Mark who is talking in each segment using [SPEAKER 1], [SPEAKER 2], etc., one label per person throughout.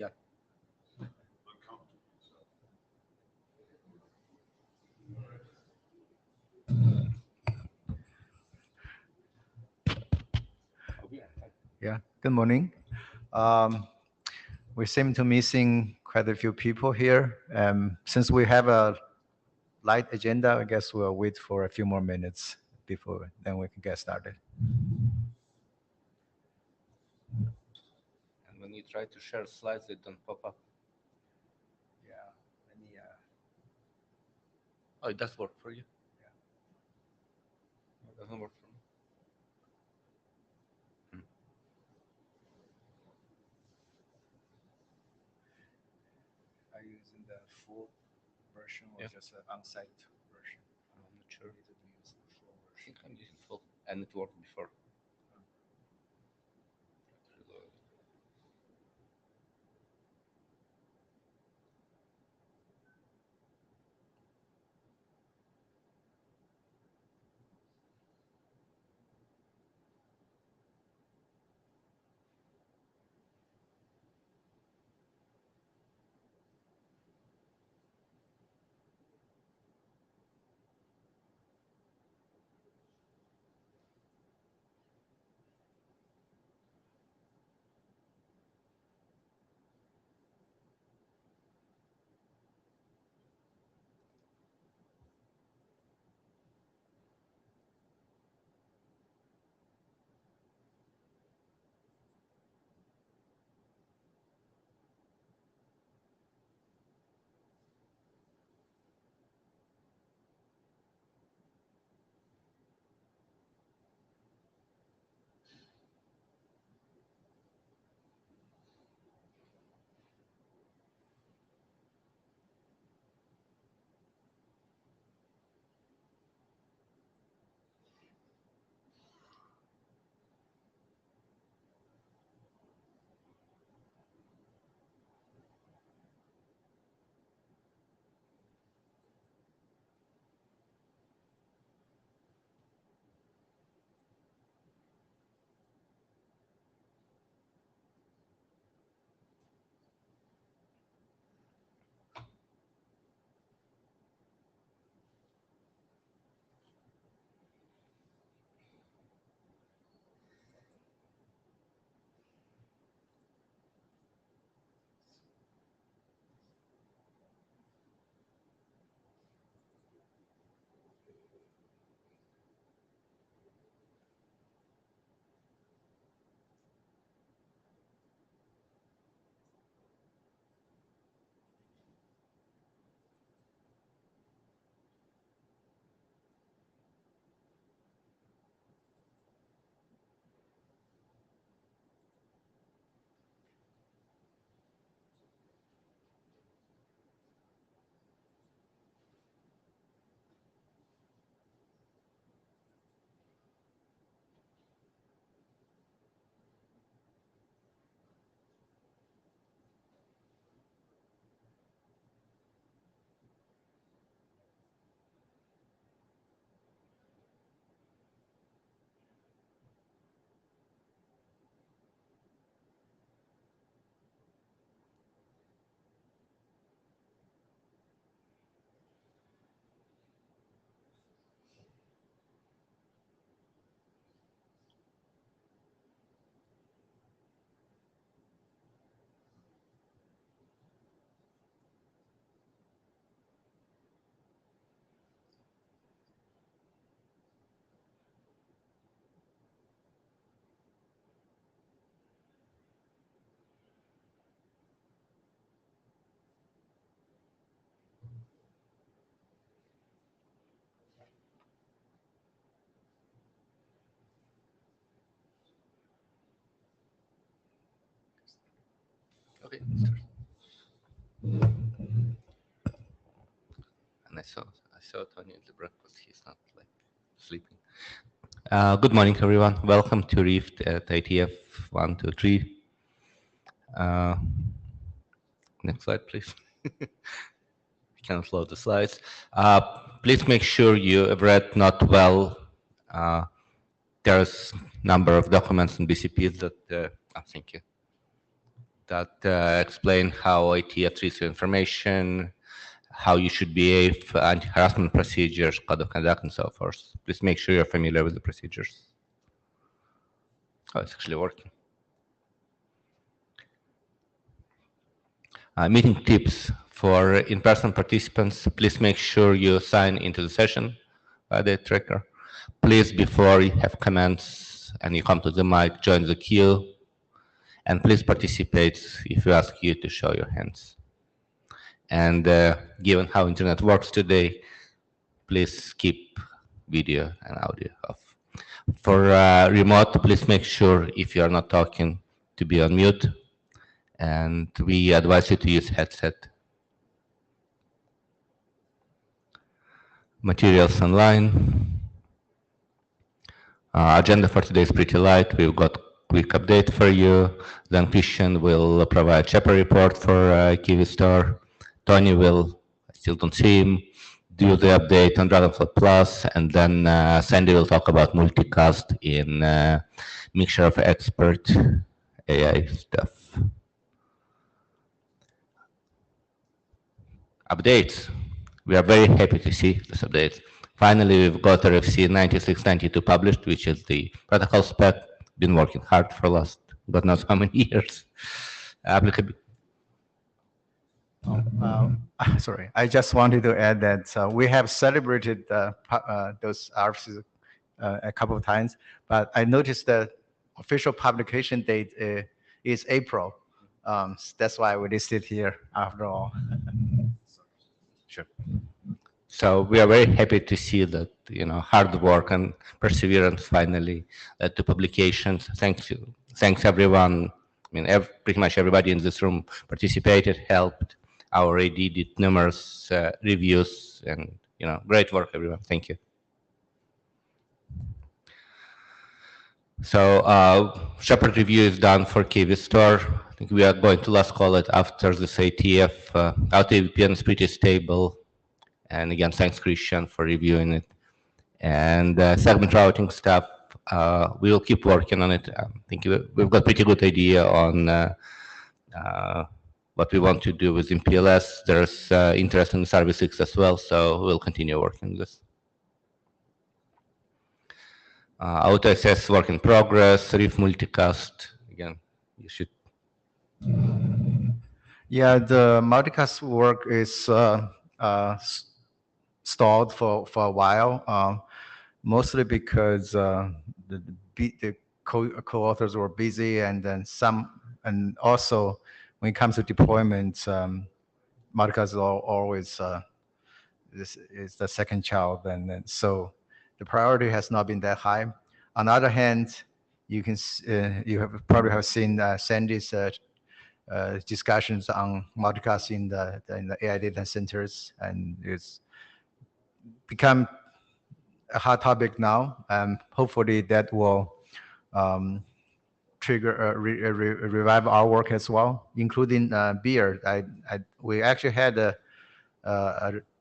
[SPEAKER 1] Yeah.
[SPEAKER 2] Yeah, good morning. We seem to missing quite a few people here. Since we have a light agenda, I guess we'll wait for a few more minutes before then we can get started.
[SPEAKER 1] And when you try to share slides, they don't pop up.
[SPEAKER 2] Yeah.
[SPEAKER 1] Oh, it does work for you? Yeah. It doesn't work for me.
[SPEAKER 2] Are you using the full version or just an on-site version?
[SPEAKER 1] I'm not sure. I think I'm using full, and it worked before. Okay. And I saw Tony at the breakfast. He's not like sleeping. Good morning, everyone. Welcome to Rift at IETF 123. Next slide, please. I can't load the slides. Please make sure you have read not well. There's a number of documents and BCPs that, thank you, that explain how IETF treats your information, how you should behave, anti-harassment procedures, code of conduct, and so forth. Please make sure you're familiar with the procedures. Oh, it's actually working. Meeting tips for in-person participants. Please make sure you sign into the session by the tracker. Please, before you have comments and you come to the mic, join the queue. And please participate if we ask you to show your hands. And given how internet works today, please keep video and audio off. For remote, please make sure if you are not talking to be on mute. And we advise you to use headset. Materials online. Agenda for today is pretty light. We've got quick update for you. Then Christian will provide chapter report for Kiwi Store. Tony will, I still don't see him, do the update on Dragonfly Plus, and then Sandy will talk about multicast in mixture of expert AI stuff. Updates. We are very happy to see this update. Finally, we've got RFC 9692 published, which is the protocol spec. Been working hard for last God knows how many years. Applicable.
[SPEAKER 2] Sorry, I just wanted to add that we have celebrated those RFCs a couple of times, but I noticed the official publication date is April. That's why we listed here after all.
[SPEAKER 1] Sure. So we are very happy to see that hard work and perseverance finally led to publications. Thanks everyone. I mean, pretty much everybody in this room participated, helped. Our AD did numerous reviews, and great work, everyone. Thank you. So separate review is done for Kiwi Store. I think we are going to last call it after this ATF. Auto VPN is pretty stable. And again, thanks Christian for reviewing it. And segment routing stuff, we will keep working on it. I think we've got pretty good idea on what we want to do with MPLS. There's interest in Service 6 as well, so we'll continue working on this. Auto access work in progress, Reef multicast. Again, you should.
[SPEAKER 2] Yeah, the multicast work is stalled for a while, mostly because the co-authors were busy, and then and also when it comes to deployment, multicast is always this is the second child, and then so the priority has not been that high. On the other hand, you can probably have seen Sandy's discussions on multicast in the AI data centers, and it's become a hot topic now. Hopefully that will trigger revive our work as well, including beer. We actually had a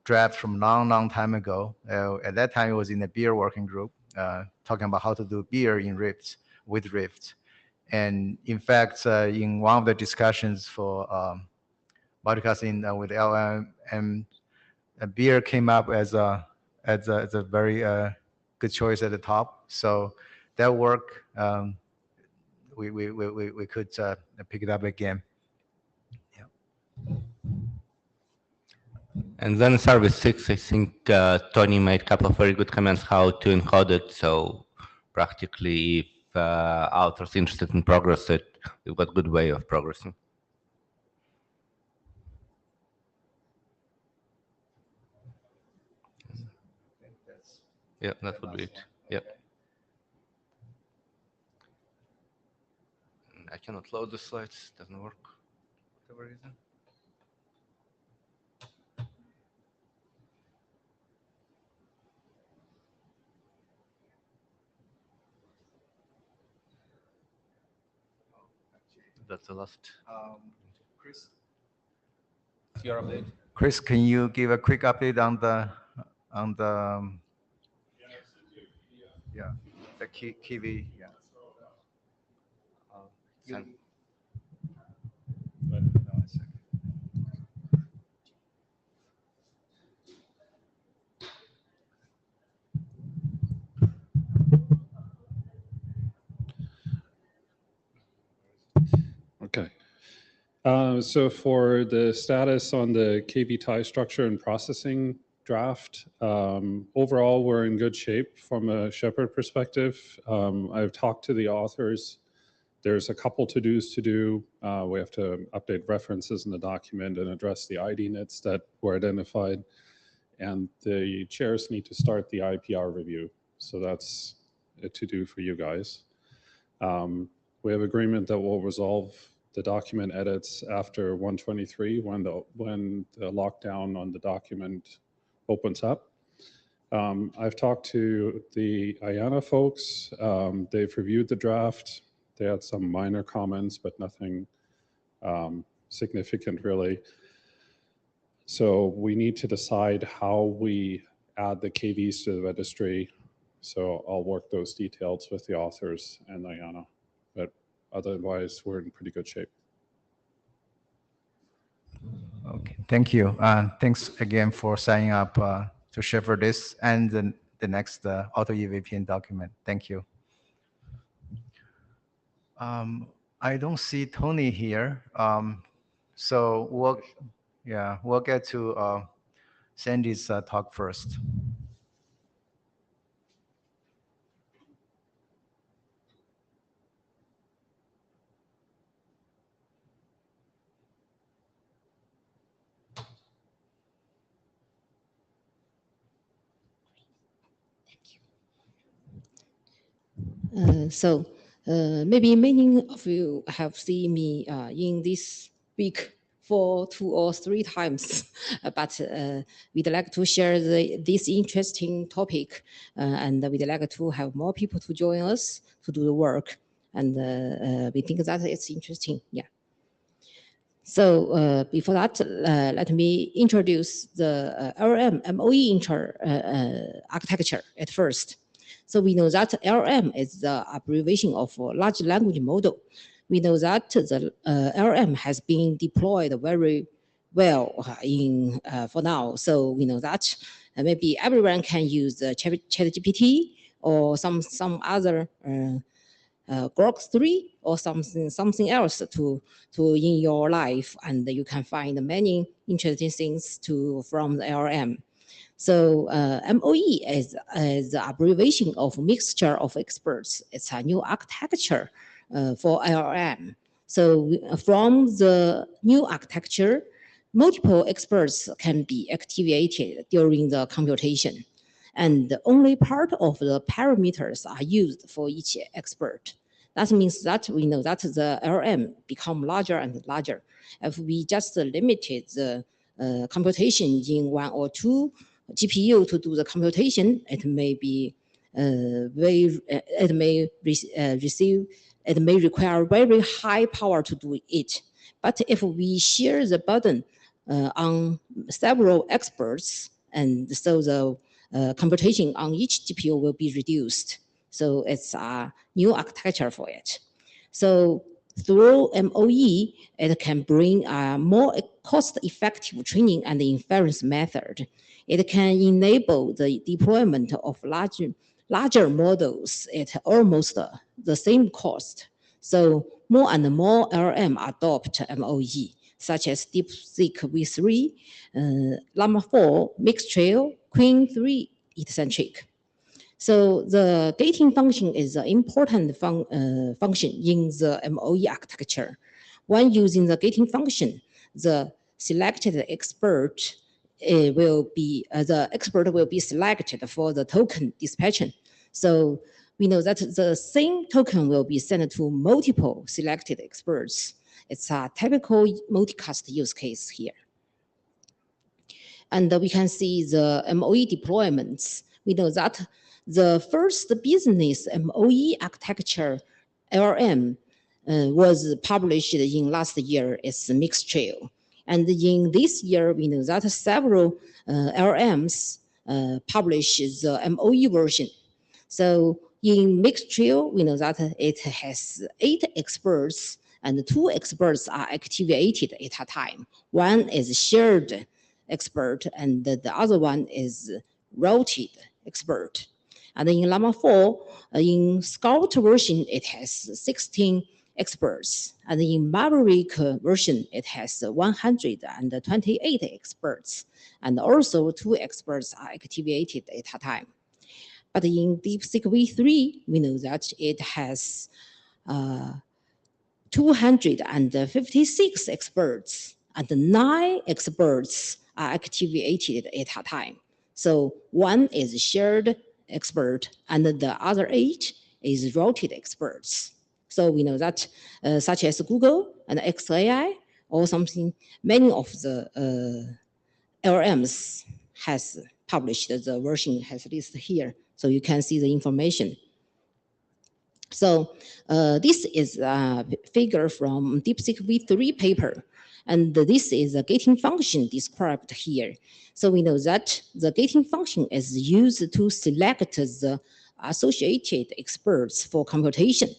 [SPEAKER 2] draft from long time ago. At that time, it was in the beer working group, talking about how to do beer in Rift with Rift. And in fact, in one of the discussions for podcasting with LM, beer came up as a very good choice at the top. So that work, we could pick it up again. Yeah.
[SPEAKER 1] And then Service 6, I think Tony made a couple of very good comments how to encode it. So practically, if authors interested in progress, we've got a good way of progressing. Yeah, that would be it. Yep. I cannot load the slides. Doesn't work. For whatever reason. That's the last.
[SPEAKER 2] Chris,
[SPEAKER 1] Your update.
[SPEAKER 2] Chris, can you give a quick update on the yeah, the Kiwi, yeah.
[SPEAKER 3] So for the status on the KV tie structure and processing draft, overall, we're in good shape from a Shepherd perspective. I've talked to the authors. There's a couple to-dos to do. We have to update references in the document and address the ID nits that were identified. And the chairs need to start the IPR review. So that's a to-do for you guys. We have agreement that we'll resolve the document edits after 123 when the lockdown on the document opens up. I've talked to the IANA folks. They've reviewed the draft. They had some minor comments, but nothing significant really. So we need to decide how we add the KVs to the registry. So I'll work those details with the authors and IANA. But otherwise, we're in pretty good shape.
[SPEAKER 2] Okay, thank you. Thanks again for signing up to shepherd this and the next auto EVPN document. Thank you. I don't see Tony here. So we'll get to Sandy's talk first.
[SPEAKER 4] Maybe many of you have seen me in this week for 2 or 3 times, but we'd like to share this interesting topic, and we'd like to have more people to join us to do the work, and we think that it's interesting. Yeah. So before that, let me introduce the LLM MOE architecture at first. So we know that LLM is the abbreviation of large language model. We know that the LLM has been deployed very well for now. So we know that maybe everyone can use the ChatGPT or some other Grok 3 or something else to in your life, and you can find many interesting things from the LLM. So MOE is the abbreviation of mixture of experts. It's a new architecture for LLM. So from the new architecture, multiple experts can be activated during the computation, and only part of the parameters are used for each expert. That means that we know that the LLM become larger and larger. If we just limited the computation in 1 or 2 GPU to do the computation, it may require very high power to do it. But if we share the burden on several experts, and so the computation on each GPU will be reduced. So it's a new architecture for it. So through MOE, it can bring a more cost-effective training and inference method. It can enable the deployment of larger models at almost the same cost. So more and more LLM adopt MOE, such as DeepSeek V3, Llama 4, Mixtrail, Queen 3, etc. So the gating function is an important function in the MOE architecture. When using the gating function, the selected expert will be selected for the token dispatching. So we know that the same token will be sent to multiple selected experts. It's a typical multicast use case here. And we can see the MOE deployments. We know that the first business MOE architecture LLM was published in last year. It's Mixtrail. And in this year, we know that several LLMs publish the MOE version. So in Mixtrail, we know that it has 8 experts and 2 experts are activated at a time. One is shared expert and the other one is routed expert. And in Llama 4, in Scout version, it has 16 experts. And in Maverick version, it has 128 experts. And also 2 experts are activated at a time. But in DeepSeek V3, we know that it has 256 experts, and 9 experts are activated at a time. So 1 is shared expert, and the other 8 is routed experts. So we know that such as Google and XAI or something, many of the LLMs has published the version has listed here. So you can see the information. So this is a figure from DeepSeek V3 paper. And this is a gating function described here. So we know that the gating function is used to select the associated experts for computation.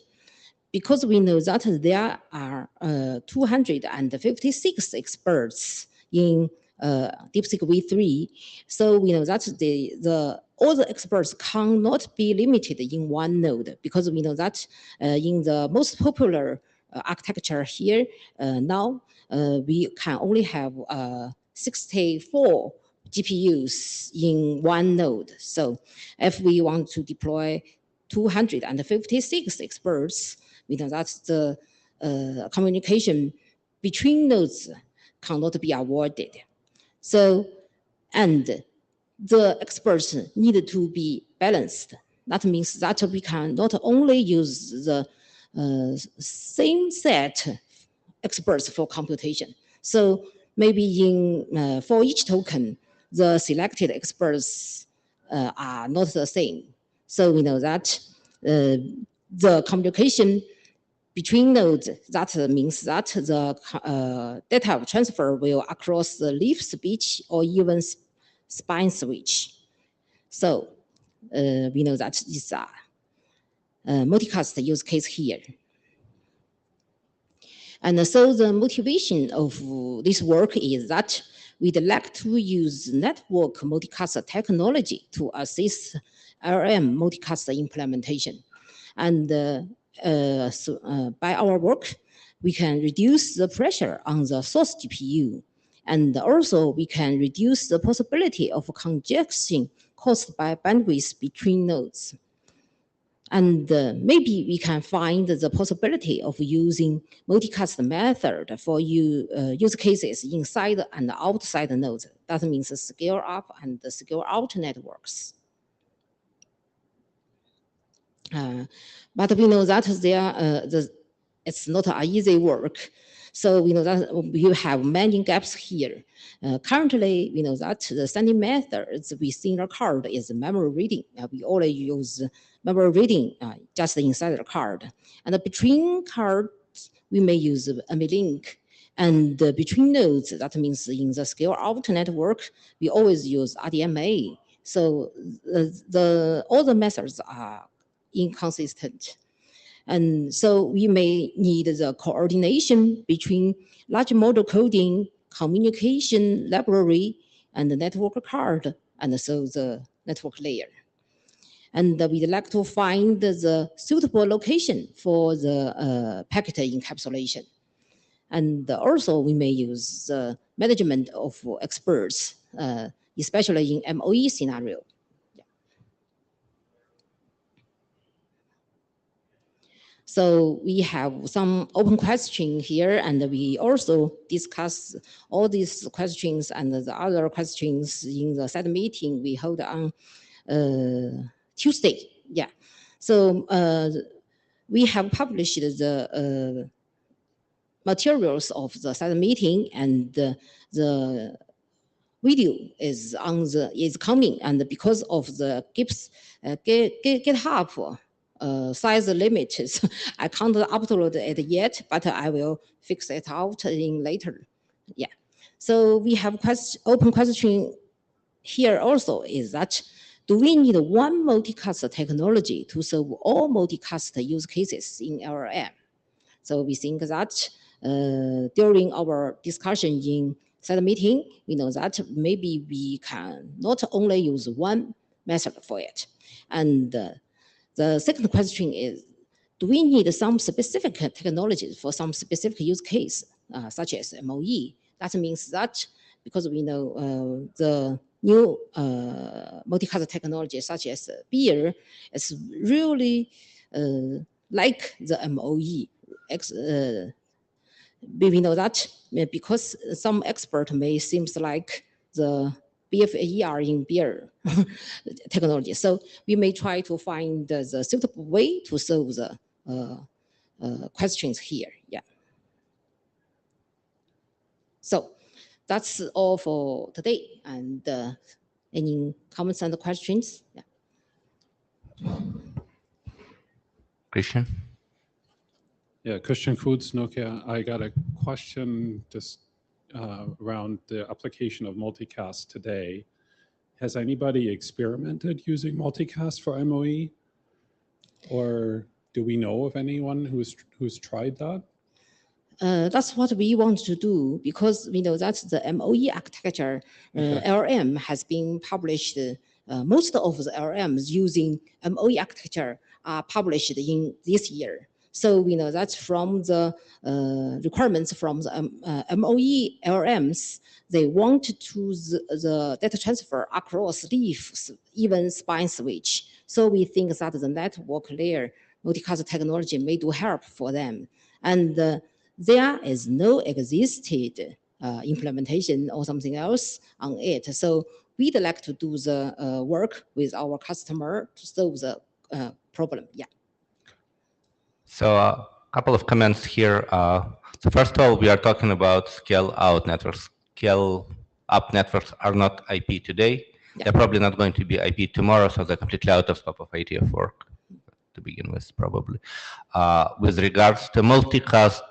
[SPEAKER 4] Because we know that there are 256 experts in DeepSeek V3, so we know that all the experts cannot be limited in one node, because we know that in the most popular architecture here now, we can only have 64 GPUs in one node. So if we want to deploy 256 experts, we know that the communication between nodes cannot be avoided. So, and the experts need to be balanced. That means that we can not only use the same set experts for computation. So maybe in for each token, the selected experts are not the same. So we know that the communication between nodes, that means that the data transfer will across the leaf switch or even spine switch. So we know that is a multicast use case here. And so the motivation of this work is that we'd like to use network multicast technology to assist LLM multicast implementation. And by our work, we can reduce the pressure on the source GPU. And also we can reduce the possibility of congestion caused by bandwidth between nodes. And maybe we can find the possibility of using multicast method for use cases inside and outside nodes. That means scale up and scale out networks. But we know that it's not an easy work. So we know that we have many gaps here. Currently, we know that the standing methods within a card is memory reading. We only use memory reading just inside the card. And between cards, we may use NVLink. And between nodes, that means in the scale out network, we always use RDMA. So all the methods are inconsistent. And so we may need the coordination between large model coding, communication library, and the network card, and so the network layer. And we'd like to find the suitable location for the packet encapsulation. And also we may use the management of experts, especially in MOE scenario. So we have some open questions here, and we also discuss all these questions and the other questions in the side meeting we hold on Tuesday. Yeah. So we have published the materials of the side meeting, and the video is coming, and because of the GitHub size limits, I can't upload it yet, but I will fix it out in later. Yeah. So we have open question here also is that, do we need one multicast technology to serve all multicast use cases in LLM? So we think that during our discussion in side meeting, we know that maybe we can not only use one method for it. And the second question is, do we need some specific technologies for some specific use case, such as MOE? That means that because we know the new multicast technology such as beer is really like the MOE. We know that because some expert may seems like the BFAER in beer technology. So we may try to find the suitable way to solve the questions here. Yeah. So that's all for today. And any comments and questions? Yeah.
[SPEAKER 1] Christian?
[SPEAKER 3] Yeah, Christian Foods, Nokia. I got a question just around the application of multicast today. Has anybody experimented using multicast for MOE? Or do we know of anyone who's tried that?
[SPEAKER 4] That's what we want to do because we know that the MOE architecture, LRM, has been published. Most of the LRMs using MOE architecture are published in this year. So we know that from the requirements from the MOE LRMs, they want to the data transfer across leaves, even spine switch. So we think that the network layer multicast technology may do help for them. And there is no existed implementation or something else on it. So we'd like to do the work with our customer to solve the problem. Yeah.
[SPEAKER 1] So a couple of comments here. So first of all, we are talking about scale-out networks. Scale-up networks are not IP today.
[SPEAKER 4] Yeah.
[SPEAKER 1] They're probably not going to be IP tomorrow, so they're completely out of scope of IETF work to begin with, probably. With regards to multicast,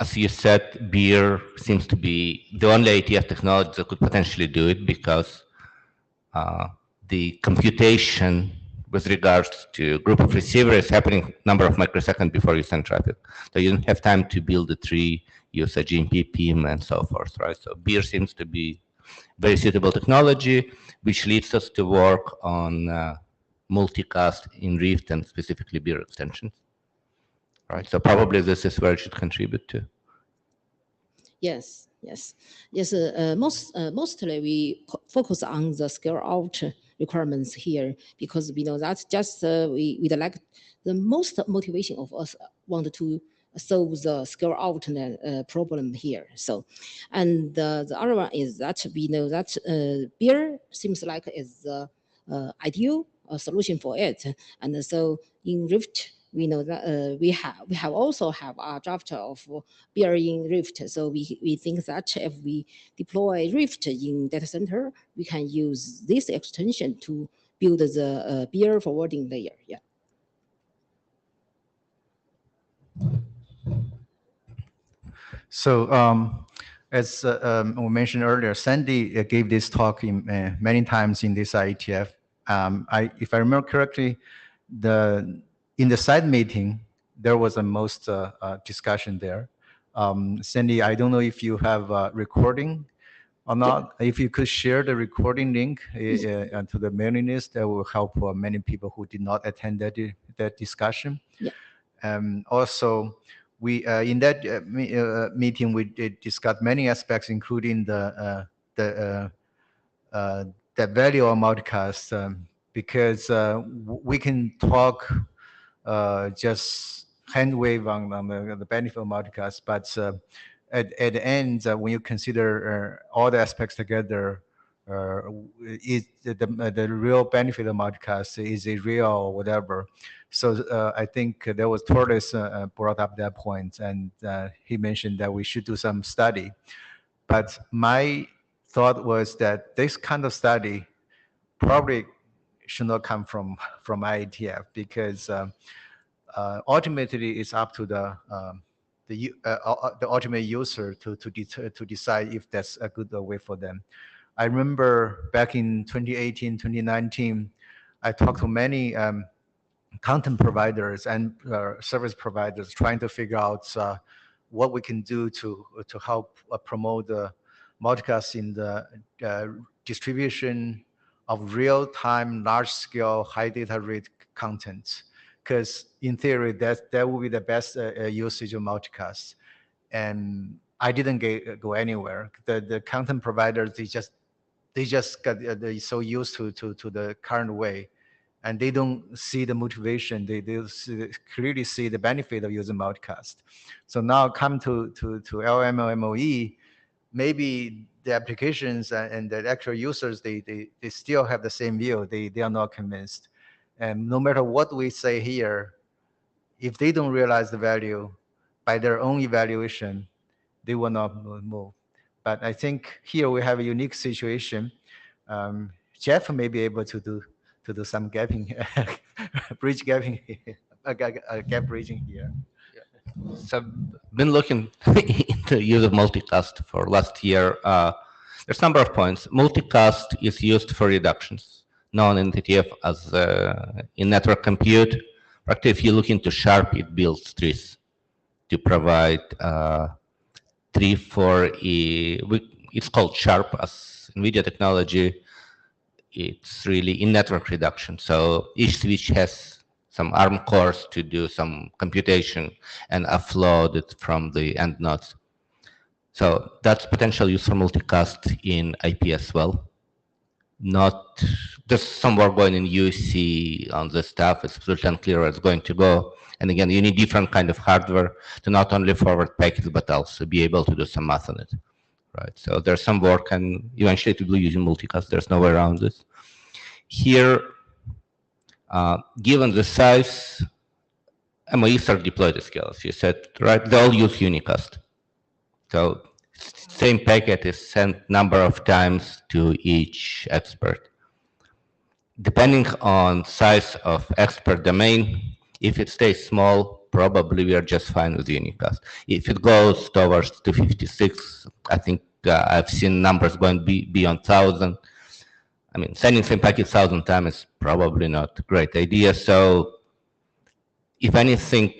[SPEAKER 1] as you said, beer seems to be the only IETF technology that could potentially do it because the computation with regards to group of receivers is happening number of microseconds before you send traffic. So you don't have time to build a tree, use a GMP PIM and so forth, right? So beer seems to be very suitable technology, which leads us to work on multicast in Rift and specifically beer extensions, right? So probably this is where it should contribute to.
[SPEAKER 4] Yes, yes, yes. Mostly we focus on the scale out requirements here because we know that just we like the most motivation of us want to solve the scale out problem here. So, and the other one is that we know that beer seems like is the ideal solution for it, and so in Rift we know that we have also have a draft of beer in Rift. So we think that if we deploy Rift in data center, we can use this extension to build the beer forwarding layer. Yeah.
[SPEAKER 2] So as we mentioned earlier, Sandy gave this talk many times in this IETF. If I remember correctly, in the side meeting, there was the most discussion there. Sandy, I don't know if you have a recording or not. If you could share the recording link to the mailing list, that will help many people who did not attend that discussion.
[SPEAKER 4] Yeah.
[SPEAKER 2] Also, we in that meeting we did discuss many aspects, including the value of multicast, because we can talk just hand wave on the benefit of multicast, but at the end, when you consider all the aspects together, the real benefit of multicast is it real or whatever. So I think there was Torres brought up that point, and he mentioned that we should do some study. But my thought was that this kind of study probably should not come from IETF because ultimately it's up to the ultimate user to decide if that's a good way for them. I remember back in 2018, 2019, I talked to many content providers and service providers trying to figure out what we can do to help promote the multicast in the distribution of real-time, large-scale, high data rate content. because in theory that would be the best usage of multicast. And I didn't go anywhere. The content providers, they just got they're so used to the current way, and they don't see the motivation. They clearly see the benefit of using multicast. So now come to LM or MOE, maybe the applications and the actual users, they still have the same view. They are not convinced. And no matter what we say here, if they don't realize the value by their own evaluation, they will not move. But I think here we have a unique situation. Jeff may be able to do some gapping, bridge gapping, gap bridging here.
[SPEAKER 1] So I've been looking into use of multicast for last year. There's a number of points. Multicast is used for reductions, known in IETF as in network compute. Practically, if you look into Sharp, it builds trees to provide tree for it's called Sharp as NVIDIA technology. It's really in network reduction. So each switch has some ARM cores to do some computation and offload it from the end nodes. So that's potential use for multicast in IP as well. Not there's some work going in UC on this stuff. It's absolutely unclear where it's going to go. And again, you need different kind of hardware to not only forward packets but also be able to do some math on it, right? So there's some work, and eventually to do using multicast. There's no way around this. Here, given the size, MOEs are deployed at scale, as you said, right? They all use unicast. So same packet is sent number of times to each expert. Depending on size of expert domain, if it stays small, probably we are just fine with unicast. If it goes towards 256, I think I've seen numbers going beyond 1,000. I mean, sending same packet 1,000 times is probably not a great idea. So if anything,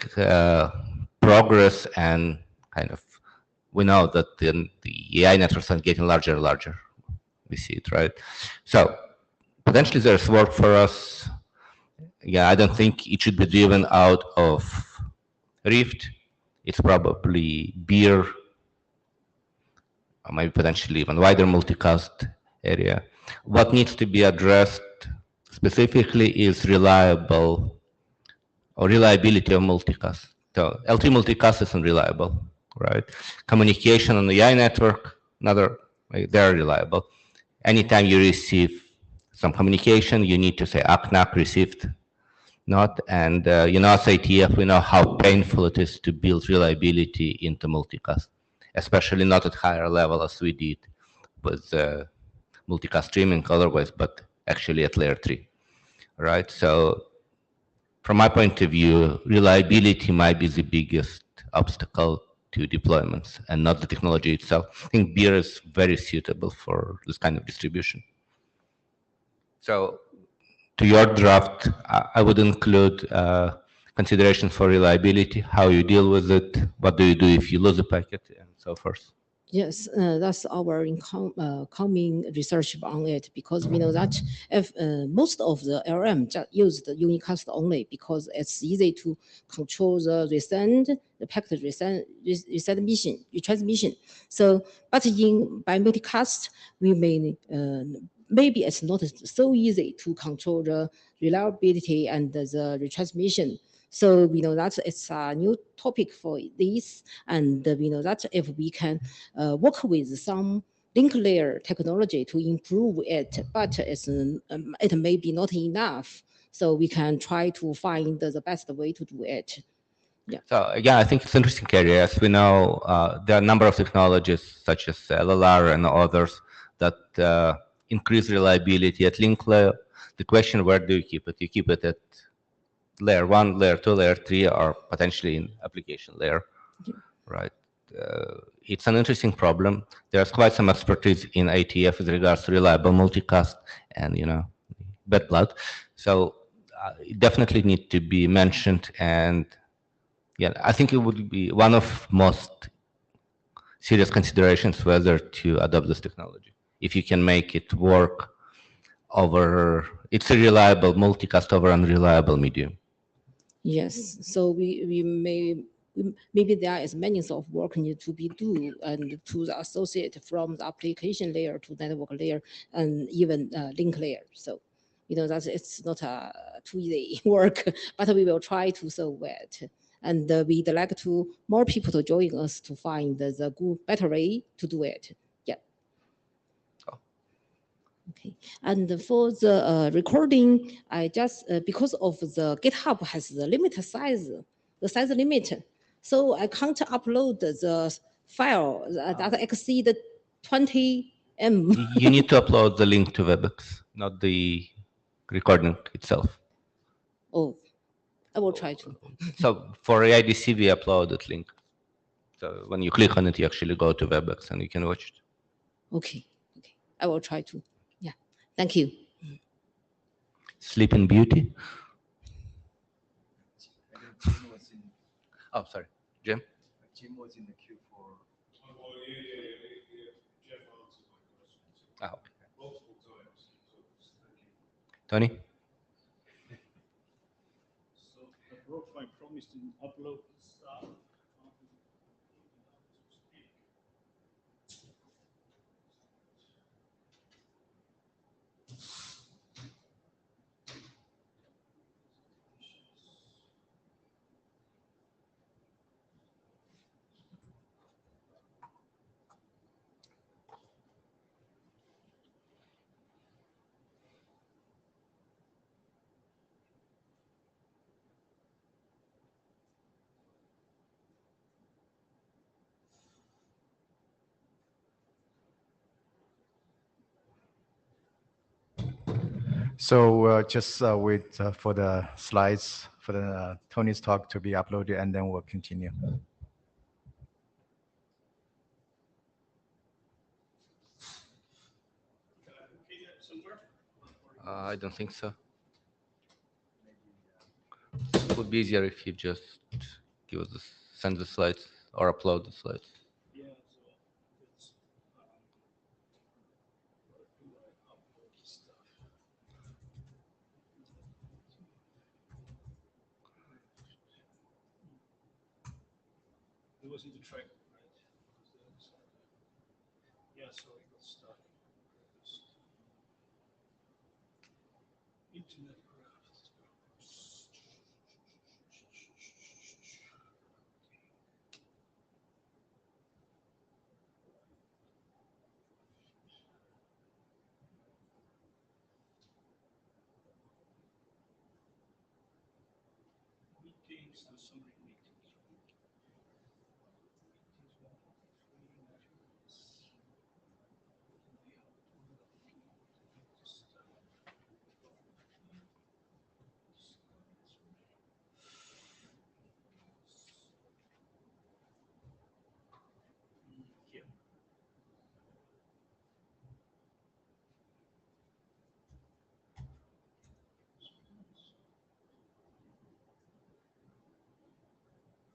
[SPEAKER 1] progress and kind of, we know that the AI networks are getting larger and larger. We see it, right? So potentially there's work for us. Yeah, I don't think it should be driven out of Rift. It's probably beer, or maybe potentially even wider multicast area. What needs to be addressed specifically is reliability of multicast. So L3 multicast is unreliable, right? Communication on the AI network, they're reliable. Anytime you receive some communication, you need to say ACNAC received, not. And as IETF, we know how painful it is to build reliability into multicast, especially not at higher level as we did with multicast streaming otherwise, but actually at layer 3, right? So from my point of view, reliability might be the biggest obstacle to deployments and not the technology itself. I think beer is very suitable for this kind of distribution. So to your draft, I would include consideration for reliability, how you deal with it, what do you do if you lose a packet, and so forth.
[SPEAKER 4] Yes, that's our coming research on it, because we know that if most of the LLM just use the unicast only because it's easy to control the packet retransmission. So, but by multicast, we may maybe it's not so easy to control the reliability and the retransmission. So we know that it's a new topic for this, and we know that if we can work with some link layer technology to improve it, but it may be not enough. So we can try to find the best way to do it. Yeah.
[SPEAKER 1] So yeah, I think it's an interesting area. As we know, there are a number of technologies such as LLR and others that increase reliability at link layer. The question, where do you keep it? You keep it at layer 1, layer 2, layer 3, or potentially in application layer, right? It's an interesting problem. There's quite some expertise in IETF with regards to reliable multicast and, bad blood. So it definitely needs to be mentioned. And yeah, I think it would be one of most serious considerations whether to adopt this technology. If you can make it work over, it's a reliable multicast over unreliable medium.
[SPEAKER 4] Yes, so maybe there is many of work need to be do and to the associate from the application layer to network layer and even link layer. So, that it's not a too easy work, but we will try to solve it. And we'd like to more people to join us to find the good, better way to do it. Yeah. Okay, and for the recording, I just because of the GitHub has the limited size, the size limit, so I can't upload the file that exceed 20 M.
[SPEAKER 1] You need to upload the link to WebEx, not the recording itself.
[SPEAKER 4] Oh, I will try to.
[SPEAKER 1] So for AIDC, we uploaded link. So when you click on it, you actually go to WebEx and you can watch it.
[SPEAKER 4] Okay, I will try to. Yeah, thank you.
[SPEAKER 1] Sleeping Beauty. Oh, sorry, Jim.
[SPEAKER 2] Jim was in the queue for.
[SPEAKER 1] Oh, okay. Tony.
[SPEAKER 5] So I broke my promise to upload stuff.
[SPEAKER 2] So just wait for the slides for the Tony's talk to be uploaded, and then we'll continue.
[SPEAKER 1] I don't think so. It would be easier if you just give us send the slides or upload the slides.
[SPEAKER 5] Yeah, so it's where do I upload the stuff? It was in the track, right? Yeah, so I got stuck. Internet graphs. Meetings, there's so many meetings. Yeah.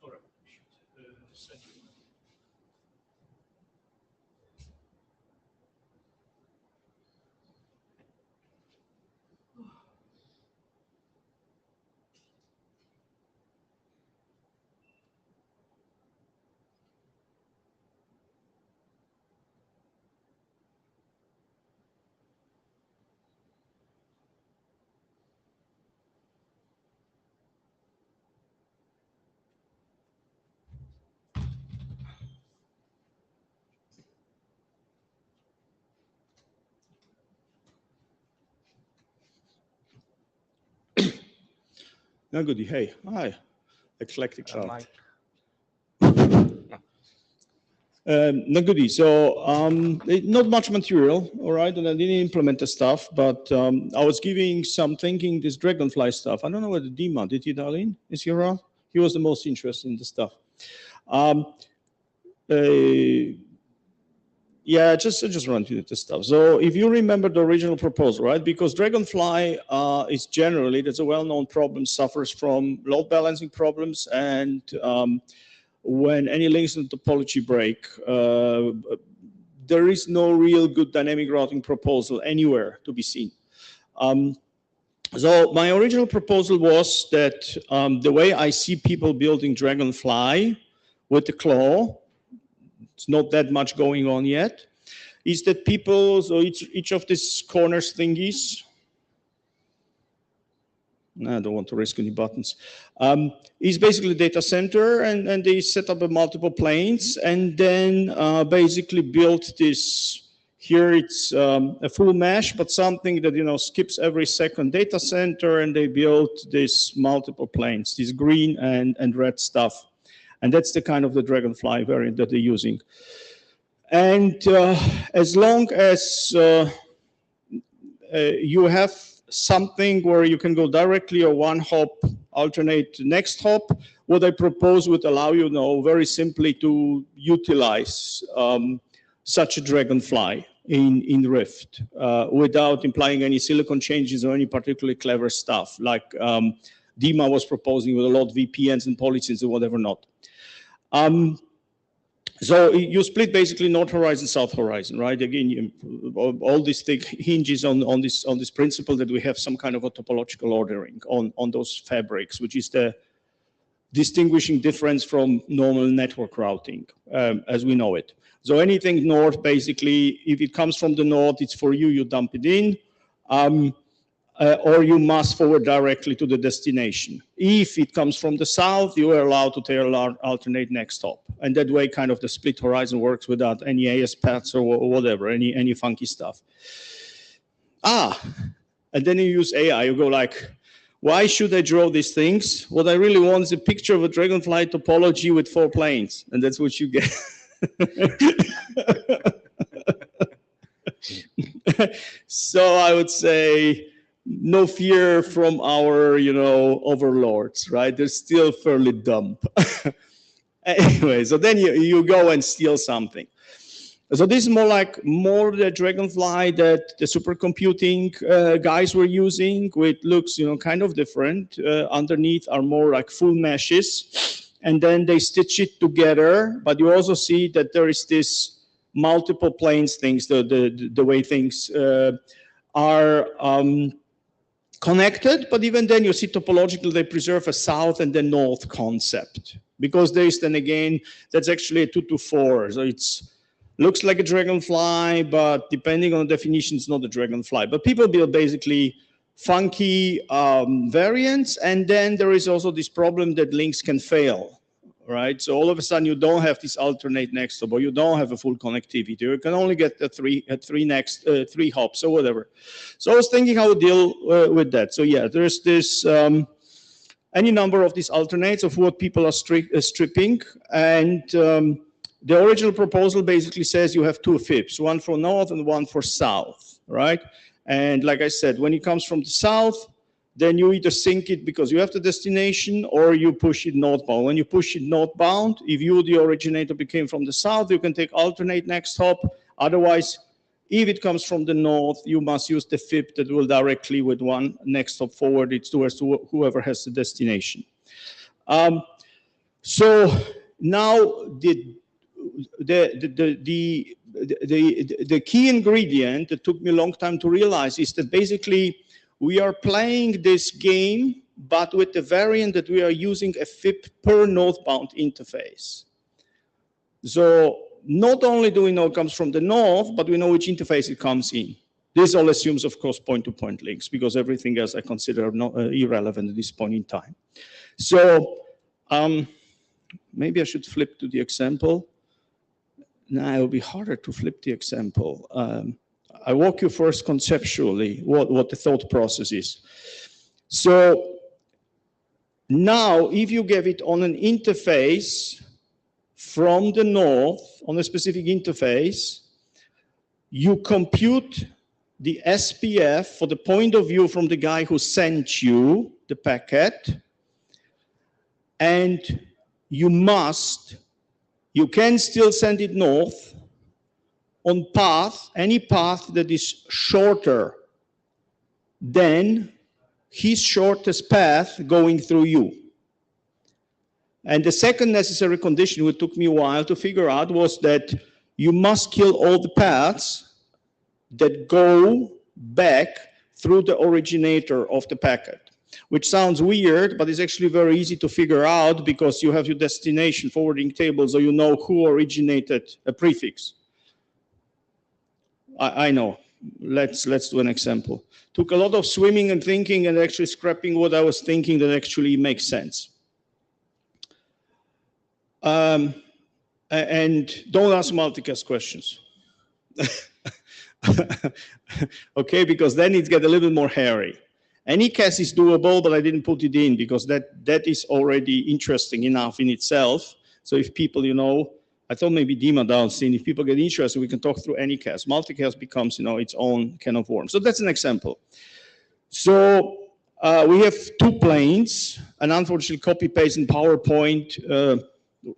[SPEAKER 5] All right. Send you. Now, goody. Hey, hi. Eclectic chart. Not goody. So not much material, all right, and I didn't implement the stuff, but I was giving some thinking this Dragonfly stuff. I don't know whether Dima, did he dial in? Is he around? He was the most interested in the stuff. Yeah, just run through the stuff. So if you remember the original proposal, right? Because Dragonfly is generally, there's a well-known problem, suffers from load balancing problems, and when any links in the topology break, there is no real good dynamic routing proposal anywhere to be seen. So my original proposal was that the way I see people building Dragonfly with the claw, it's not that much going on yet, is that people, so each of these corners thingies, I don't want to risk any buttons, is basically a data center, and they set up a multiple planes, and then basically built this. Here it's a full mesh, but something that, you know, skips every second data center, and they built this multiple planes, this green and red stuff. And that's the kind of the Dragonfly variant that they're using. And as long as you have something where you can go directly or one hop, alternate next hop, what I propose would allow you now very simply to utilize such a Dragonfly in Rift without implying any silicon changes or any particularly clever stuff like Dima was proposing with a lot of VPNs and policies and whatever not. So you split basically North Horizon, South Horizon, right? Again, all this thing hinges on this principle that we have some kind of a topological ordering on those fabrics, which is the distinguishing difference from normal network routing as we know it. So anything north, basically, if it comes from the north, it's for you, you dump it in. Or you must forward directly to the destination. If it comes from the south, you are allowed to alternate next hop. And that way, kind of the split horizon works without any AS paths or whatever, any funky stuff. And then you use AI, you go like, why should I draw these things? What I really want is a picture of a Dragonfly topology with 4 planes, and that's what you get. So I would say, no fear from our, you know, overlords, right? They're still fairly dumb. Anyway, so then you go and steal something. So this is more the Dragonfly that the supercomputing guys were using, which looks, you know, kind of different. Underneath are more like full meshes, and then they stitch it together. But you also see that there is this multiple planes things, the way things are connected, but even then you see topologically they preserve a south and the north concept, because there is then again, that's actually a 2 to 4. So it's looks like a Dragonfly, but depending on the definition, it's not a Dragonfly. But people build basically funky variants, and then there is also this problem that links can fail. Right, so all of a sudden you don't have this alternate next hop, or you don't have a full connectivity. You can only get the three hops or whatever. So I was thinking how to deal with that. So yeah, there's this any number of these alternates of what people are stripping, and the original proposal basically says you have 2 FIPS, one for north and one for south, right? And like I said, when it comes from the south, then you either sync it because you have the destination, or you push it northbound. When you push it northbound, if you, the originator, became from the south, you can take alternate next hop. Otherwise, if it comes from the north, you must use the FIP that will directly with one next hop forward it towards whoever has the destination. So now the key ingredient that took me a long time to realize is that basically we are playing this game, but with the variant that we are using a FIP per northbound interface. So not only do we know it comes from the north, but we know which interface it comes in. This all assumes, of course, point-to-point links, because everything else I consider not, irrelevant at this point in time. So maybe I should flip to the example. Now it will be harder to flip the example. I walk you first conceptually what the thought process is. So now if you give it on an interface from the north, on a specific interface, you compute the SPF for the point of view from the guy who sent you the packet, and you can still send it north on path, any path that is shorter than his shortest path going through you. And the second necessary condition, which took me a while to figure out, was that you must kill all the paths that go back through the originator of the packet, which sounds weird, but it's actually very easy to figure out because you have your destination forwarding table, so you know who originated a prefix. I know. Let's do an example. Took a lot of swimming and thinking and actually scrapping what I was thinking that actually makes sense. And don't ask multicast questions. Okay, because then it gets a little bit more hairy. Any cast is doable, but I didn't put it in because that is already interesting enough in itself. So if people, you know, I thought maybe Dima downstream, if people get interested, we can talk through any cast. Multicast becomes, you know, its own can of worms. So that's an example. So we have two planes, and unfortunately copy paste in PowerPoint,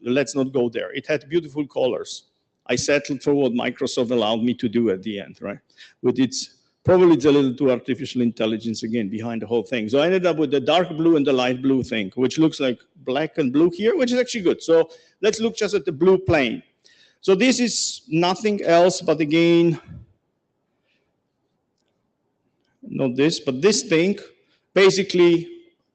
[SPEAKER 5] let's not go there. It had beautiful colors. I settled for what Microsoft allowed me to do at the end, right? With its, probably it's a little too artificial intelligence again behind the whole thing. So I ended up with the dark blue and the light blue thing, which looks like black and blue here, which is actually good. So let's look just at the blue plane. So this is nothing else but again, not this, but this thing, basically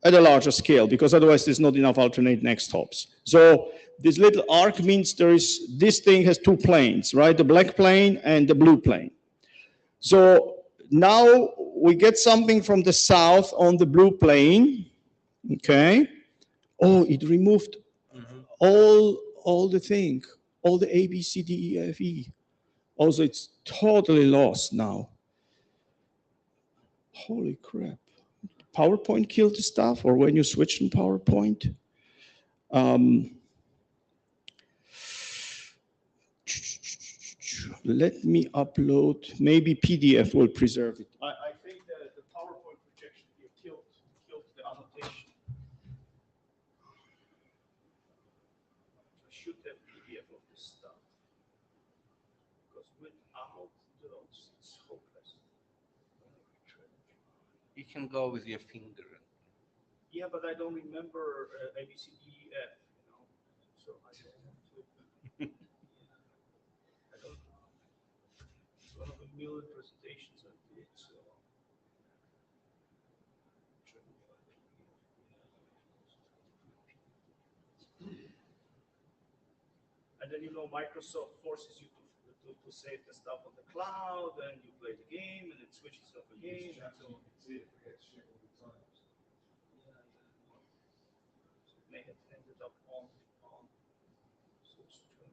[SPEAKER 5] at a larger scale, because otherwise there's not enough alternate next hops. So this little arc means this thing has two planes, right? The black plane and the blue plane. So now we get something from the south on the blue plane, okay? Oh, it removed all the thing, all the A, B, C, D, E, F, E. Also, it's totally lost now. Holy crap. PowerPoint killed the stuff, or when you switch in PowerPoint? Let me upload, maybe PDF will preserve it. I think that the PowerPoint projection here killed the annotation. I should have PDF of this stuff. Because without those, it's hopeless.
[SPEAKER 1] You can go with your finger.
[SPEAKER 5] Yeah, but I don't remember A, B, C, D, E, F, you know, so I don't have to. I don't. It's one of the million presentations I did, so. And then, you know, Microsoft forces you to save the stuff on the cloud, and you play the game, and it switches off again. And so it may have ended up on source 20.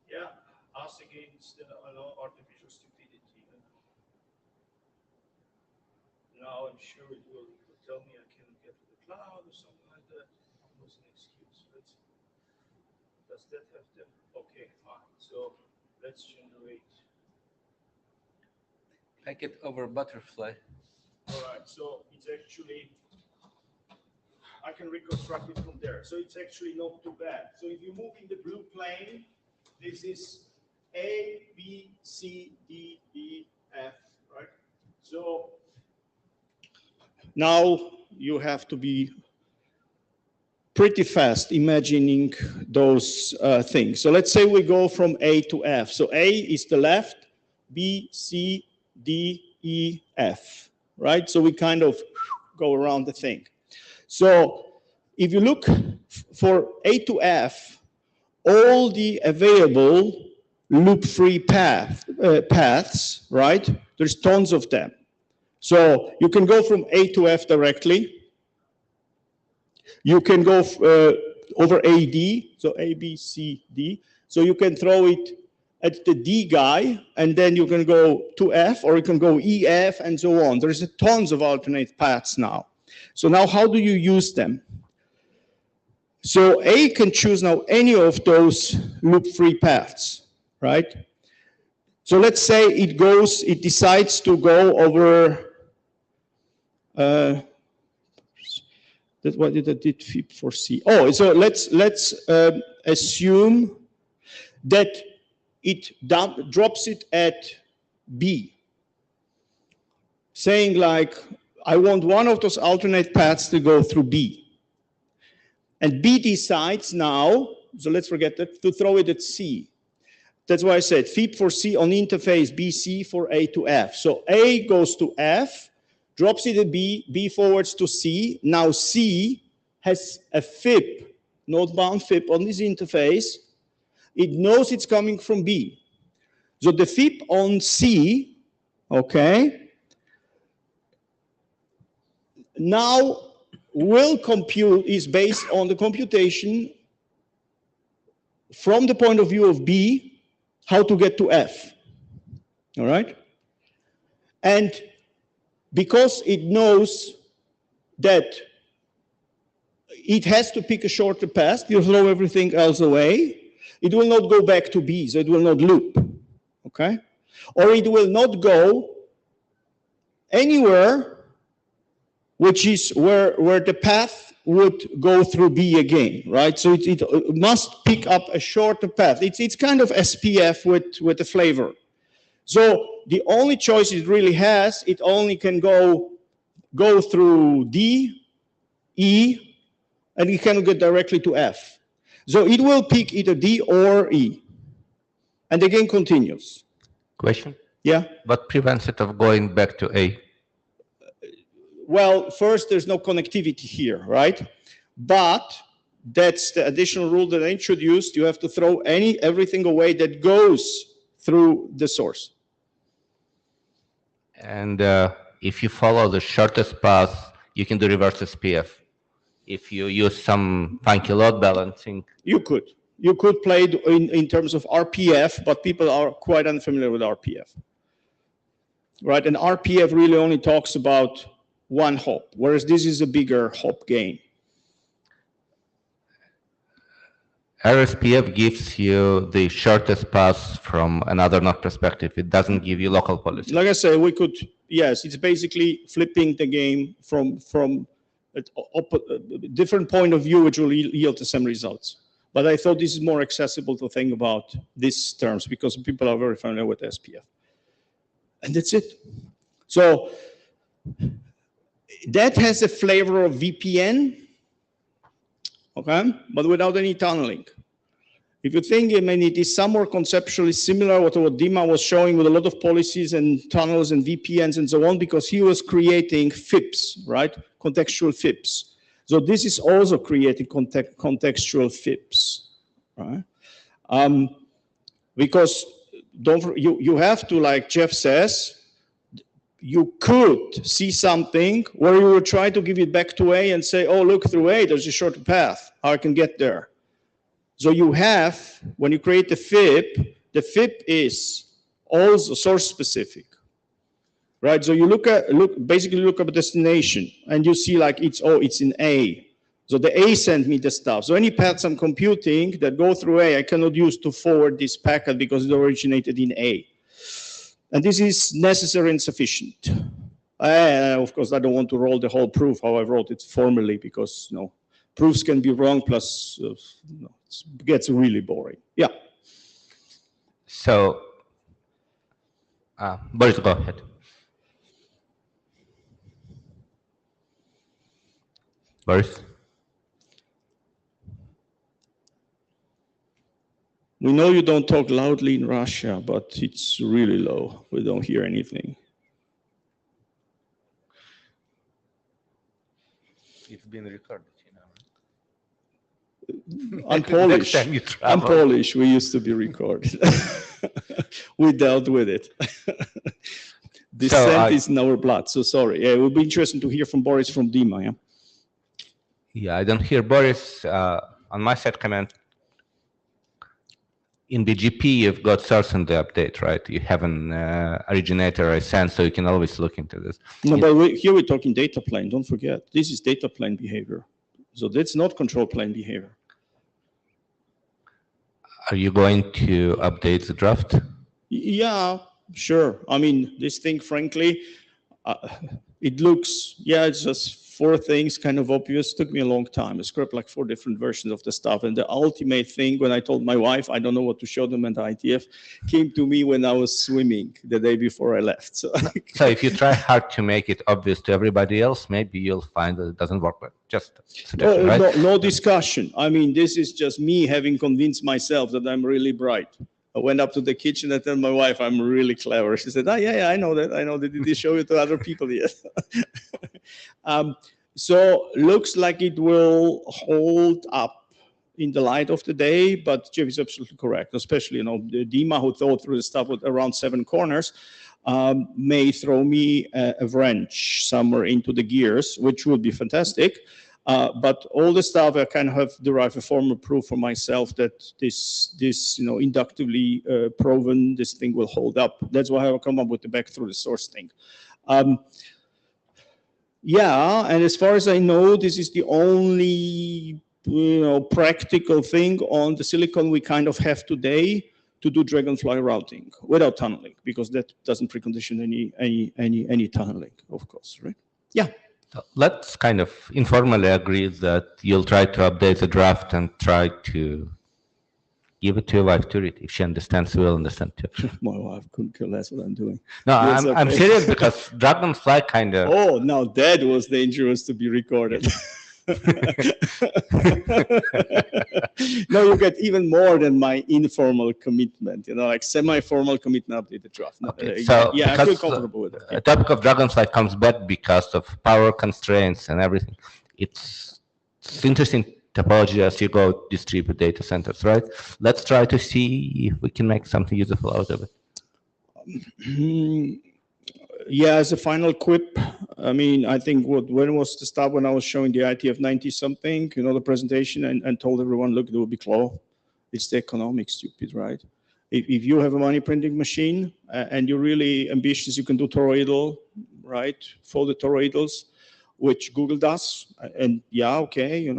[SPEAKER 5] Yeah, us against artificial stupidity. Now I'm sure it will tell me I cannot get to the cloud or something like that. What's an excuse? Does that have to? Okay, fine. So let's generate.
[SPEAKER 1] Packet over butterfly.
[SPEAKER 5] All right. So it's actually, I can reconstruct it from there. So it's actually not too bad. So if you move in the blue plane, this is A, B, C, D, E, F, right? So now you have to be pretty fast imagining those things. So let's say we go from A to F. So A is the left, B, C, D, E, F, right? So we kind of go around the thing. So if you look for A to F, all the available loop-free paths, right? There's tons of them. So you can go from A to F directly. You can go over AD, so A, B, C, D. So you can throw it at the D guy, and then you can go to F, or you can go E, F, and so on. There's tons of alternate paths now. So now how do you use them? So A can choose now any of those loop-free paths, right? So let's say it decides to go over, what did I did FIP for C? Oh, so let's assume that it drops it at B, saying like, I want one of those alternate paths to go through B. And B decides now, so let's forget that, to throw it at C. That's why I said FIP for C on interface BC for A to F. So A goes to F, drops it to B, B forwards to C. Now C has a FIP, node-bound FIP on this interface. It knows it's coming from B. So the FIP on C, okay, now will compute, is based on the computation from the point of view of B, how to get to F, all right? And because it knows that it has to pick a shorter path, you throw everything else away, it will not go back to B, so it will not loop, okay? Or it will not go anywhere which is where the path would go through B again, right? So it must pick up a shorter path. It's kind of SPF with a flavor. So the only choice it really has, it only can go through D, E, and it cannot get directly to F. So it will pick either D or E. And the game continues.
[SPEAKER 1] Question?
[SPEAKER 5] Yeah?
[SPEAKER 1] What prevents it of going back to A?
[SPEAKER 5] Well, first, there's no connectivity here, right? But that's the additional rule that I introduced. You have to throw everything away that goes through the source.
[SPEAKER 1] And if you follow the shortest path, you can do reverse SPF. If you use some funky load balancing.
[SPEAKER 5] You could play it in terms of RPF, but people are quite unfamiliar with RPF, right? And RPF really only talks about one hop, whereas this is a bigger hop game.
[SPEAKER 1] RSPF gives you the shortest path from another node perspective. It doesn't give you local policy.
[SPEAKER 5] Like I say, we could, yes, it's basically flipping the game from a different point of view, which will yield the same results. But I thought this is more accessible to think about these terms because people are very familiar with SPF. And that's it. So that has a flavor of VPN, okay, but without any tunneling. If you think, I mean, it is somewhat conceptually similar to what Dima was showing with a lot of policies and tunnels and VPNs and so on, because he was creating FIPS, right? Contextual FIPS. So this is also creating contextual FIPS, right? Because you have to, like Jeff says, you could see something where you would try to give it back to A and say, oh, look, through A, there's a shorter path, how I can get there. So you have, when you create the FIP is also source specific, right? So you basically look at a destination and you see like it's in A. So the A sent me the stuff. So any paths I'm computing that go through A, I cannot use to forward this packet because it originated in A. And this is necessary and sufficient. Of course, I don't want to roll the whole proof, how I wrote it formally, because proofs can be wrong, plus it gets really boring. Yeah.
[SPEAKER 1] So, Boris, go ahead. Boris?
[SPEAKER 5] We know you don't talk loudly in Russia, but it's really low. We don't hear anything.
[SPEAKER 1] It's been recorded,
[SPEAKER 5] I'm Polish. I'm Polish. We used to be recorded. We dealt with it. Dissent is in our blood. So sorry. Yeah, it would be interesting to hear from Boris from Dima. Yeah.
[SPEAKER 1] Yeah, I don't hear Boris on my set comment. In BGP, you've got source in the update, right? You have an originator I send, so you can always look into this.
[SPEAKER 5] No, but here we're talking data plane. Don't forget, this is data plane behavior. So that's not control plane behavior.
[SPEAKER 1] Are you going to update the draft?
[SPEAKER 5] Yeah, sure. I mean, this thing, frankly, it looks, it's just 4 things, kind of obvious. Took me a long time. I scrapped like 4 different versions of the stuff. And the ultimate thing, when I told my wife, I don't know what to show them at IETF, came to me when I was swimming the day before I left. So
[SPEAKER 1] if you try hard to make it obvious to everybody else, maybe you'll find that it doesn't work. But just a suggestion, right?
[SPEAKER 5] No discussion. I mean, this is just me having convinced myself that I'm really bright. I went up to the kitchen and told my wife, I'm really clever. She said, oh, yeah, I know that. Did they show it to other people yet? So looks like it will hold up in the light of the day, but Jeff is absolutely correct, especially, the Dima who thought through the stuff with around 7 corners may throw me a wrench somewhere into the gears, which would be fantastic. But all the stuff I kind of have derived a formal proof for myself that this inductively proven this thing will hold up. That's why I come up with the back through the source thing. Yeah, and as far as I know, this is the only practical thing on the silicon we kind of have today to do Dragonfly routing without tunneling, because that doesn't precondition any tunneling, of course, right? Yeah.
[SPEAKER 1] Let's kind of informally agree that you'll try to update the draft and try to give it to your wife to read. If she understands, we'll understand too.
[SPEAKER 5] My wife couldn't care less what I'm doing.
[SPEAKER 1] No,
[SPEAKER 5] Yes,
[SPEAKER 1] I'm
[SPEAKER 5] okay.
[SPEAKER 1] serious, because Dragonfly kind of...
[SPEAKER 5] Oh, now that was dangerous to be recorded. No, you get even more than my informal commitment, like semi-formal commitment update the draft. No,
[SPEAKER 1] Okay, so
[SPEAKER 5] yeah, I feel comfortable with it.
[SPEAKER 1] The topic of Dragonfly comes back because of power constraints and everything. It's interesting topology as you go distribute data centers, right? Let's try to see if we can make something useful out of it.
[SPEAKER 5] Yeah, as a final quip, I mean, I think when was the start when I was showing the IETF 90 something, the presentation, and told everyone, look, there will be CLO. It's the economics, stupid, right? If you have a money printing machine and you're really ambitious, you can do toroidal, right? Folded toroidals, which Google does, and yeah, okay,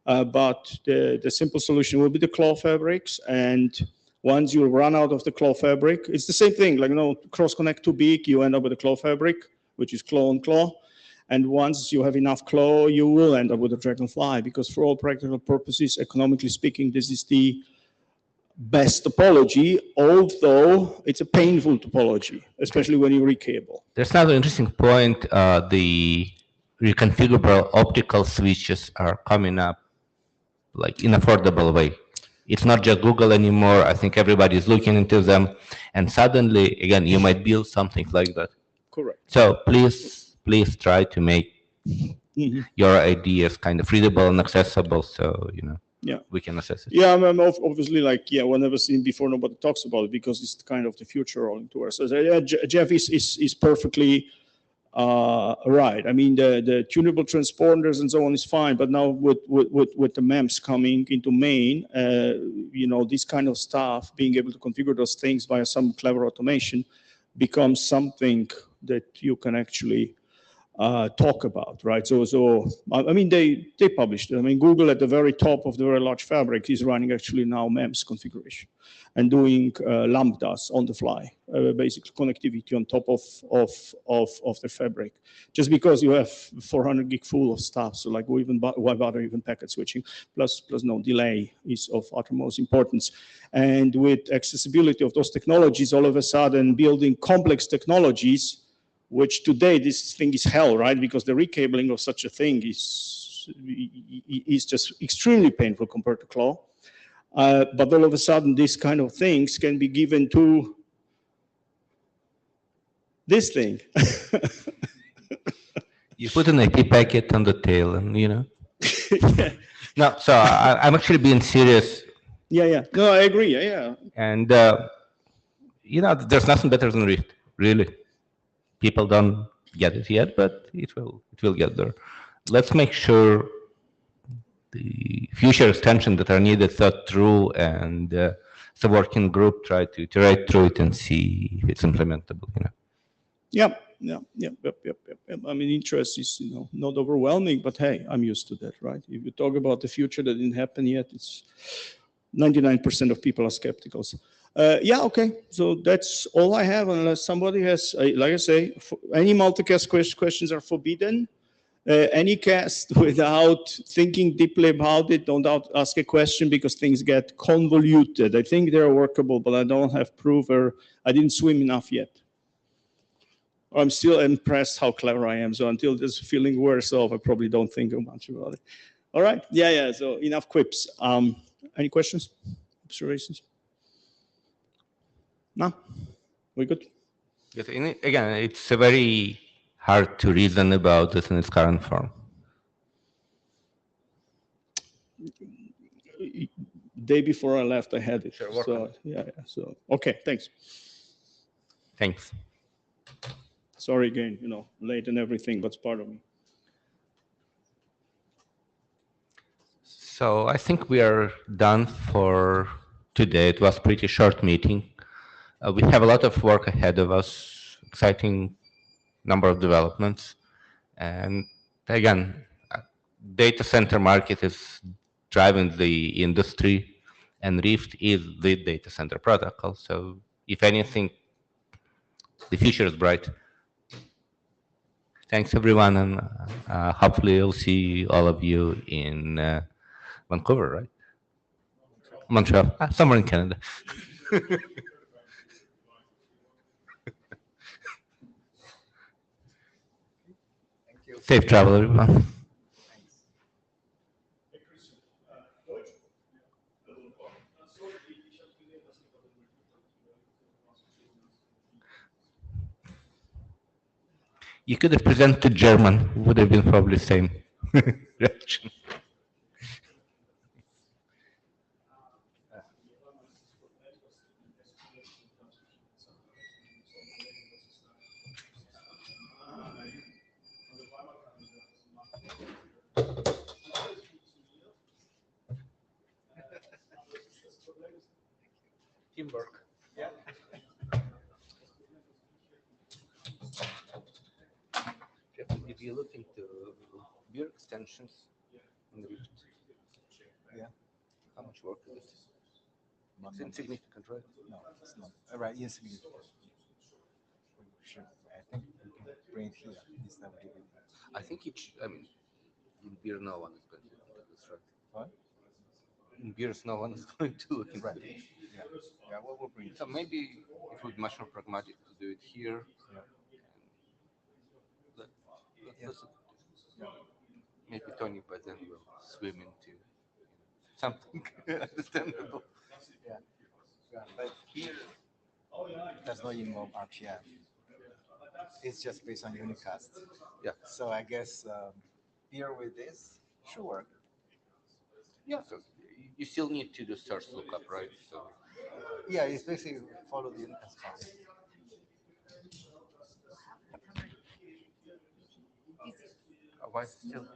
[SPEAKER 5] but the simple solution will be the claw fabrics, and once you run out of the claw fabric, it's the same thing, like, cross connect too big, you end up with a claw fabric, which is claw on claw. And once you have enough claw, you will end up with a Dragonfly, because for all practical purposes, economically speaking, this is the best topology, although it's a painful topology, especially when you recable.
[SPEAKER 1] There's another interesting point. The reconfigurable optical switches are coming up like in affordable way. It's not just Google anymore. I think everybody is looking into them, and suddenly, again, you might build something like that.
[SPEAKER 5] Correct.
[SPEAKER 1] So please try to make your ideas kind of readable and accessible, so we can assess it.
[SPEAKER 5] Yeah, I'm obviously one never seen before. Nobody talks about it because it's kind of the future rolling towards. So Jeff is perfectly right. I mean, the tunable transponders and so on is fine, but now with the MEMS coming into main, this kind of stuff, being able to configure those things via some clever automation becomes something that you can actually talk about, right? So I mean, they published it. I mean, Google at the very top of the very large fabric is running actually now MEMS configuration and doing lambdas on the fly, basic connectivity on top of the fabric. Just because you have 400 gig full of stuff, so like why bother even packet switching? Plus no delay is of utmost importance. And with accessibility of those technologies, all of a sudden building complex technologies, which today this thing is hell, right? Because the recabling of such a thing is just extremely painful compared to claw. But all of a sudden, these kind of things can be given to this thing.
[SPEAKER 1] You put an IP packet on the tail, and
[SPEAKER 5] Yeah.
[SPEAKER 1] No, so I'm actually being serious.
[SPEAKER 5] Yeah. No, I agree. Yeah.
[SPEAKER 1] And there's nothing better than Rift, really. People don't get it yet, but it will get there. Let's make sure the future extensions that are needed thought through, and the working group try to iterate through it and see if it's implementable.
[SPEAKER 5] Yep. I mean, interest is not overwhelming, but hey, I'm used to that, right? If you talk about the future that didn't happen yet, it's 99% of people are skeptical. Yeah, okay. So that's all I have, unless somebody has, like I say, any multicast questions are forbidden. Any cast without thinking deeply about it, don't ask a question because things get convoluted. I think they're workable, but I don't have proof, or I didn't swim enough yet. I'm still impressed how clever I am. So until this feeling wears off, I probably don't think much about it. All right. Yeah. So enough quips. Any questions, observations? No, we good?
[SPEAKER 1] Yes, again, it's very hard to reason about this in its current form.
[SPEAKER 5] Day before I left, I had it.
[SPEAKER 1] Sure, work on it.
[SPEAKER 5] Yeah. So okay, thanks.
[SPEAKER 1] Thanks.
[SPEAKER 5] Sorry again, late and everything, but it's part of me.
[SPEAKER 1] So I think we are done for today. It was a pretty short meeting. We have a lot of work ahead of us, exciting number of developments. And again, data center market is driving the industry, and Rift is the data center protocol. So if anything, the future is bright. Thanks everyone, and hopefully I'll see all of you in Vancouver, right? Montreal, somewhere in Canada. Safe travel, everyone. You could have presented German, would have been probably the same reaction. Teamwork. Yeah. Did you look into beer extensions in Rift?
[SPEAKER 2] Yeah.
[SPEAKER 1] How much work is it? It's insignificant, right?
[SPEAKER 2] No, it's not. Right, insignificant. Sure. I think we can bring it here instead of giving it.
[SPEAKER 1] I think I mean, in beer, no one is going to look into this, right?
[SPEAKER 2] What?
[SPEAKER 1] In beers, no one is going to look into
[SPEAKER 2] Right.
[SPEAKER 1] this.
[SPEAKER 2] Yeah. Yeah, we'll bring it.
[SPEAKER 1] So maybe it would be much more pragmatic to do it here.
[SPEAKER 2] Yeah.
[SPEAKER 1] Let's maybe Tony by then will swim into something understandable.
[SPEAKER 2] Yeah. Yeah. But here, it does not involve RPM. It's just based on unicast.
[SPEAKER 1] Yeah.
[SPEAKER 2] So I guess here with this should work.
[SPEAKER 1] Yeah, so you still need to do source lookup, right? So
[SPEAKER 2] Yeah, it's basically follow the unicast path.
[SPEAKER 1] why still?
[SPEAKER 2] Okay.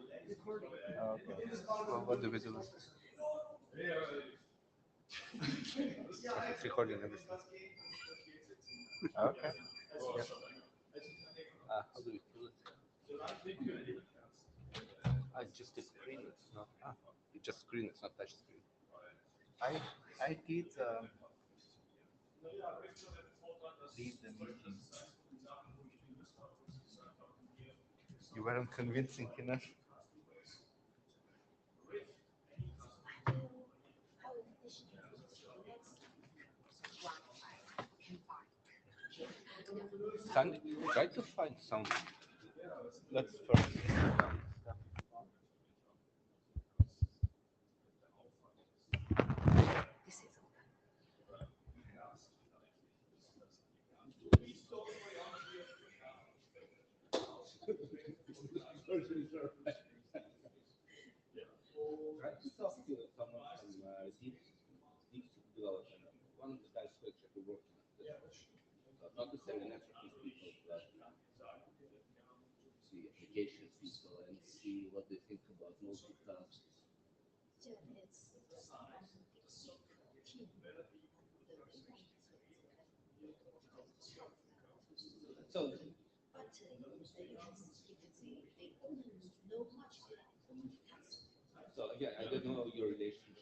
[SPEAKER 1] Well, what do we do? It's recording everything.
[SPEAKER 2] Okay.
[SPEAKER 1] How do we do it? It's just a screen. It's not. It's just screen. It's not touch screen.
[SPEAKER 2] I did leave the meeting.
[SPEAKER 1] You weren't convincing enough. Try to find some. Let's first. Try to talk to someone from deep development. One of the guys who actually worked on this. Not the same networking people, but the applications people and see what they think about multicast. So, again, I don't know your relation